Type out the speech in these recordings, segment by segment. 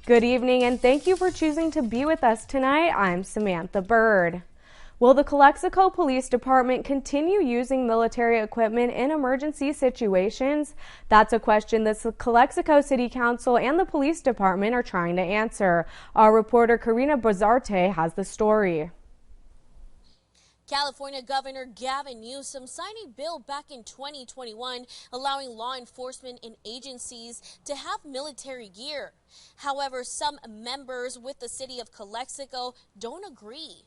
Good evening, and thank you for choosing to be with us tonight. I'm Samantha Bird. Will the Calexico Police Department continue using military equipment in emergency situations? That's a question that the Calexico City Council and the Police Department are trying to answer. Our reporter Karina Bazarte has the story. California Governor Gavin Newsom signed a bill back in 2021 allowing law enforcement and agencies to have military gear. However, some members with the city of Calexico don't agree.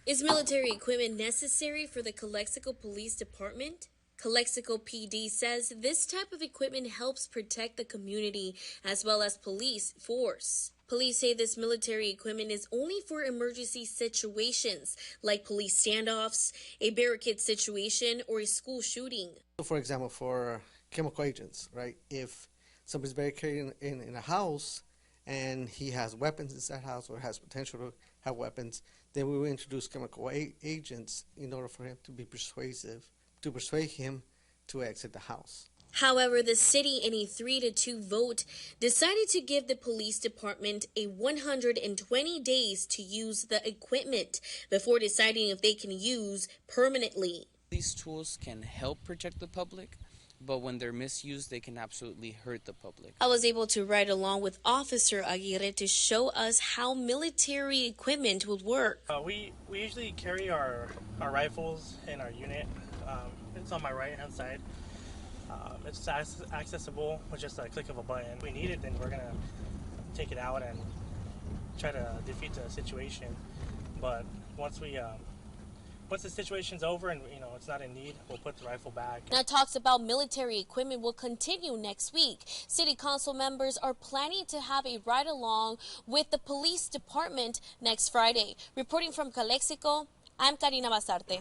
Is military equipment necessary for the Calexico Police Department? Calexico PD says this type of equipment helps protect the community as well as police force. Police say this military equipment is only for emergency situations like police standoffs, a barricade situation, or a school shooting. For example, for chemical agents, right? If somebody's barricading in a house and he has weapons inside the house or has potential to have weapons, then we will introduce chemical agents in order for him to be persuasive, to persuade him to exit the house. However, the city, in a 3-2 vote, decided to give the police department a 120 days to use the equipment before deciding if they can use permanently. These tools can help protect the public, but when they're misused, they can absolutely hurt the public. I was able to ride along with Officer Aguirre to show us how military equipment would work. We usually carry our rifles in our unit. It's on my right-hand side. It's accessible with just a click of a button. If we need it, then we're going to take it out and try to defeat the situation. But once the situation's over and it's not in need, we'll put the rifle back. Now talks about military equipment will continue next week. City council members are planning to have a ride-along with the police department next Friday. Reporting from Calexico, I'm Karina Bazarte.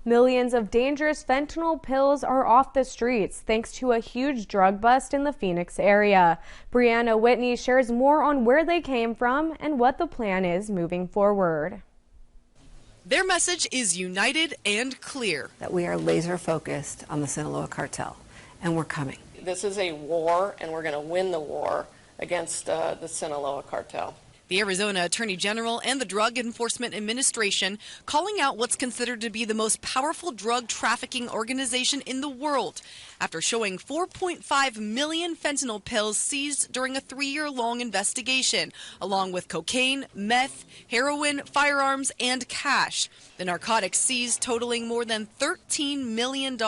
Millions of dangerous fentanyl pills are off the streets thanks to a huge drug bust in the Phoenix area. Brianna Whitney shares more on where they came from and what the plan is moving forward. Their message is united and clear. That we are laser focused on the Sinaloa cartel, and we're coming. This is a war, and we're going to win the war against the Sinaloa cartel. The Arizona Attorney General and the Drug Enforcement Administration calling out what's considered to be the most powerful drug trafficking organization in the world after showing 4.5 million fentanyl pills seized during a 3-year-long investigation, along with cocaine, meth, heroin, firearms, and cash. The narcotics seized totaling more than $13 million.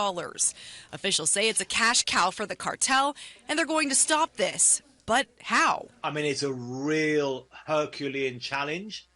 Officials say it's a cash cow for the cartel, and they're going to stop this. But how? I mean, it's a real Herculean challenge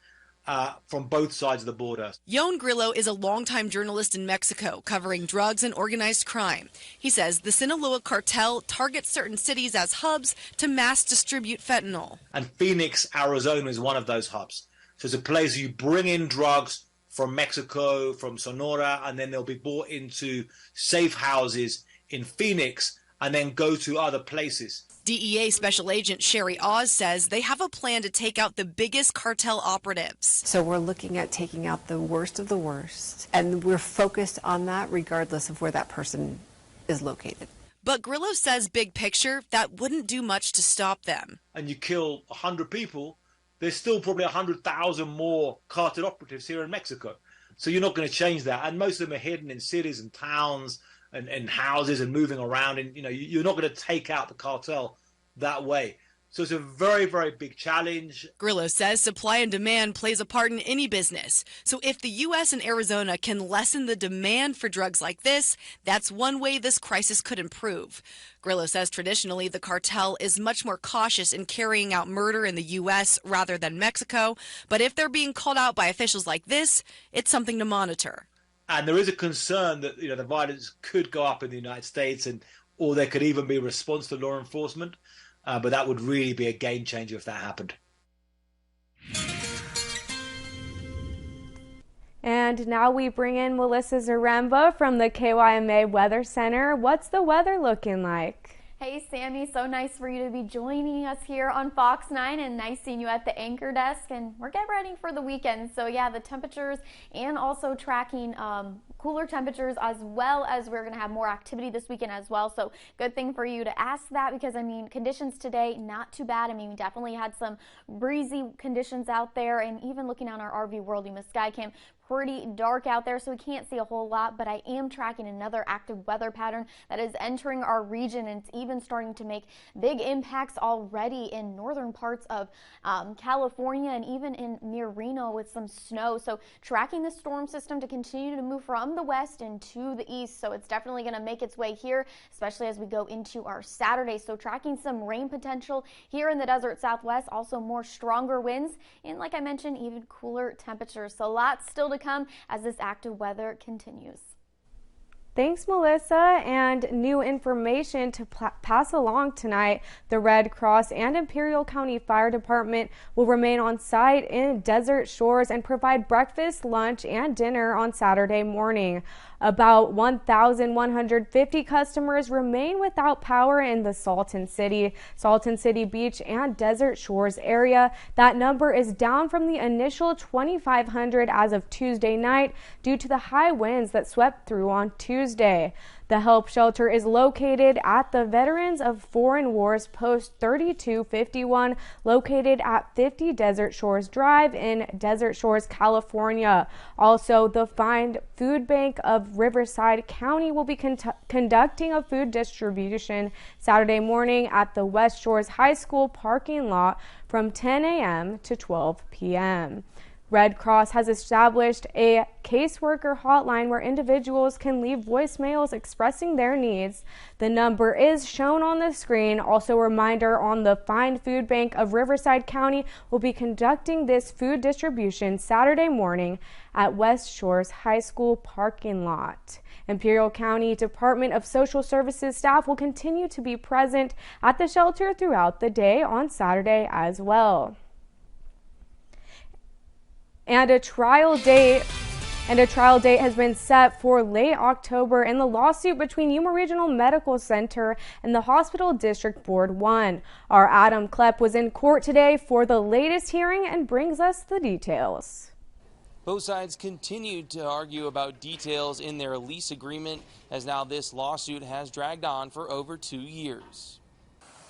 from both sides of the border. Yon Grillo is a longtime journalist in Mexico covering drugs and organized crime. He says the Sinaloa cartel targets certain cities as hubs to mass distribute fentanyl. And Phoenix, Arizona is one of those hubs. So it's a place you bring in drugs from Mexico, from Sonora, and then they'll be brought into safe houses in Phoenix and then go to other places. DEA Special Agent Sherry Oz says they have a plan to take out the biggest cartel operatives. So we're looking at taking out the worst of the worst, and we're focused on that regardless of where that person is located. But Grillo says big picture, that wouldn't do much to stop them. And you kill 100 people, there's still probably 100,000 more cartel operatives here in Mexico. So you're not going to change that. And most of them are hidden in cities and towns and houses and moving around. And, you're not going to take out the cartel that way. So it's a very, very big challenge. Grillo says supply and demand plays a part in any business. So if the U.S. and Arizona can lessen the demand for drugs like this, that's one way this crisis could improve. Grillo says traditionally the cartel is much more cautious in carrying out murder in the U.S. rather than Mexico. But if they're being called out by officials like this, it's something to monitor. And there is a concern that the violence could go up in the United States, or there could even be a response to law enforcement. But that would really be a game changer if that happened. And now we bring in Melissa Zaremba from the KYMA Weather Center. What's the weather looking like? Hey Sammy, so nice for you to be joining us here on Fox 9 and nice seeing you at the anchor desk, and we're getting ready for the weekend. So yeah, the temperatures and also tracking cooler temperatures, as well as we're going to have more activity this weekend as well. So good thing for you to ask that, because I mean, conditions today, not too bad. I mean, we definitely had some breezy conditions out there, and even looking on our RV World Yuma Skycam, pretty dark out there, so we can't see a whole lot, but I am tracking another active weather pattern that is entering our region, and it's even starting to make big impacts already in northern parts of California and even in near Reno with some snow. So tracking the storm system to continue to move from the west into the east, so it's definitely going to make its way here, especially as we go into our Saturday. So tracking some rain potential here in the desert Southwest, also more stronger winds, and like I mentioned, even cooler temperatures. So lots still to come as this active weather continues. Thanks, Melissa. And new information to pass along tonight. The Red Cross and Imperial County Fire Department will remain on site in Desert Shores and provide breakfast, lunch, and dinner on Saturday morning. About 1,150 customers remain without power in the Salton City Beach, and Desert Shores area. That number is down from the initial 2,500 as of Tuesday night due to the high winds that swept through on Tuesday. The help shelter is located at the Veterans of Foreign Wars Post 3251, located at 50 Desert Shores Drive in Desert Shores, California. Also, the Find Food Bank of Riverside County will be conducting a food distribution Saturday morning at the West Shores High School parking lot from 10 a.m. to 12 p.m. Red Cross has established a caseworker hotline where individuals can leave voicemails expressing their needs. The number is shown on the screen. Also, a reminder on the Find Food Bank of Riverside County will be conducting this food distribution Saturday morning at West Shores High School parking lot. Imperial County Department of Social Services staff will continue to be present at the shelter throughout the day on Saturday as well. And a trial date has been set for late October in the lawsuit between Yuma Regional Medical Center and the Hospital District Board 1. Our Adam Klepp was in court today for the latest hearing and brings us the details. Both sides continued to argue about details in their lease agreement, as now this lawsuit has dragged on for over 2 years.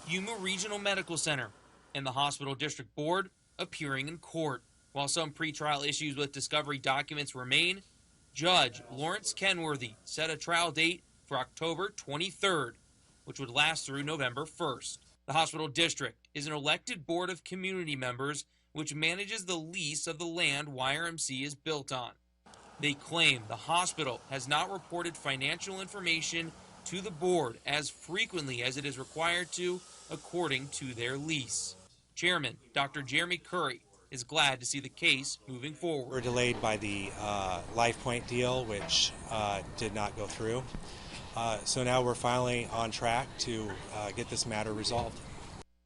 Yuma Regional Medical Center and the Hospital District Board appearing in court. While some pretrial issues with discovery documents remain, Judge Lawrence Kenworthy set a trial date for October 23rd, which would last through November 1st. The hospital district is an elected board of community members which manages the lease of the land YRMC is built on. They claim the hospital has not reported financial information to the board as frequently as it is required to according to their lease. Chairman Dr. Jeremy Curry is glad to see the case moving forward. We're delayed by the LifePoint deal, which did not go through. So now we're finally on track to get this matter resolved.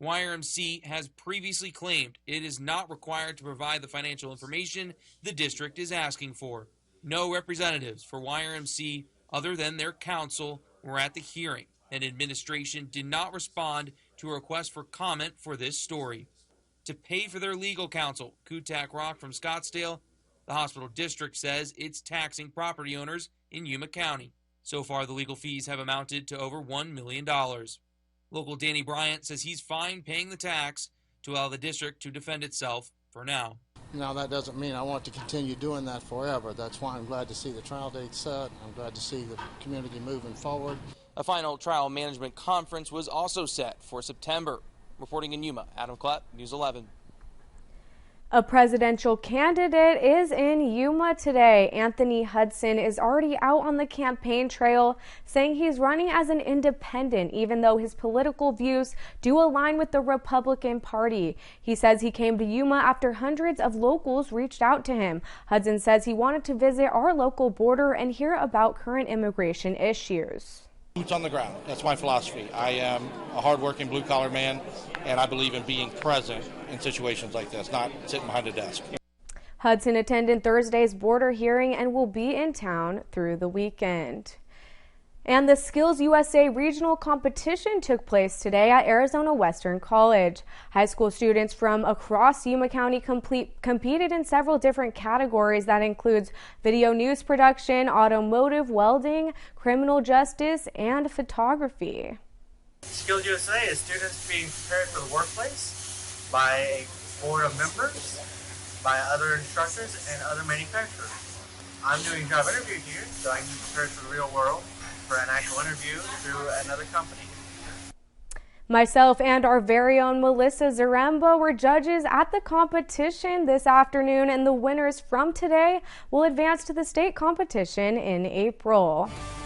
YRMC has previously claimed it is not required to provide the financial information the district is asking for. No representatives for YRMC other than their counsel were at the hearing, and administration did not respond to a request for comment for this story. To pay for their legal counsel, Kutak Rock from Scottsdale, the hospital district says it's taxing property owners in Yuma County. So far, the legal fees have amounted to over $1 million. Local Danny Bryant says he's fine paying the tax to allow the district to defend itself for now. Now, that doesn't mean I want to continue doing that forever. That's why I'm glad to see the trial date set. I'm glad to see the community moving forward. A final trial management conference was also set for September. Reporting in Yuma, Adam Klepp, News 11. A presidential candidate is in Yuma today. Anthony Hudson is already out on the campaign trail, saying he's running as an independent, even though his political views do align with the Republican Party. He says he came to Yuma after hundreds of locals reached out to him. Hudson says he wanted to visit our local border and hear about current immigration issues. Boots on the ground. That's my philosophy. I am a hardworking blue-collar man, and I believe in being present in situations like this, not sitting behind a desk. Hudson attended Thursday's border hearing and will be in town through the weekend. And the Skills USA regional competition took place today at Arizona Western College. High school students from across Yuma County competed in several different categories that includes video news production, automotive, welding, criminal justice, and photography. Skills USA is students being prepared for the workplace by a board of members, by other instructors, and other manufacturers. I'm doing job interview here, so I can be prepared for the real world, for an actual interview through another company. Myself and our very own Melissa Zaremba were judges at the competition this afternoon, and the winners from today will advance to the state competition in April.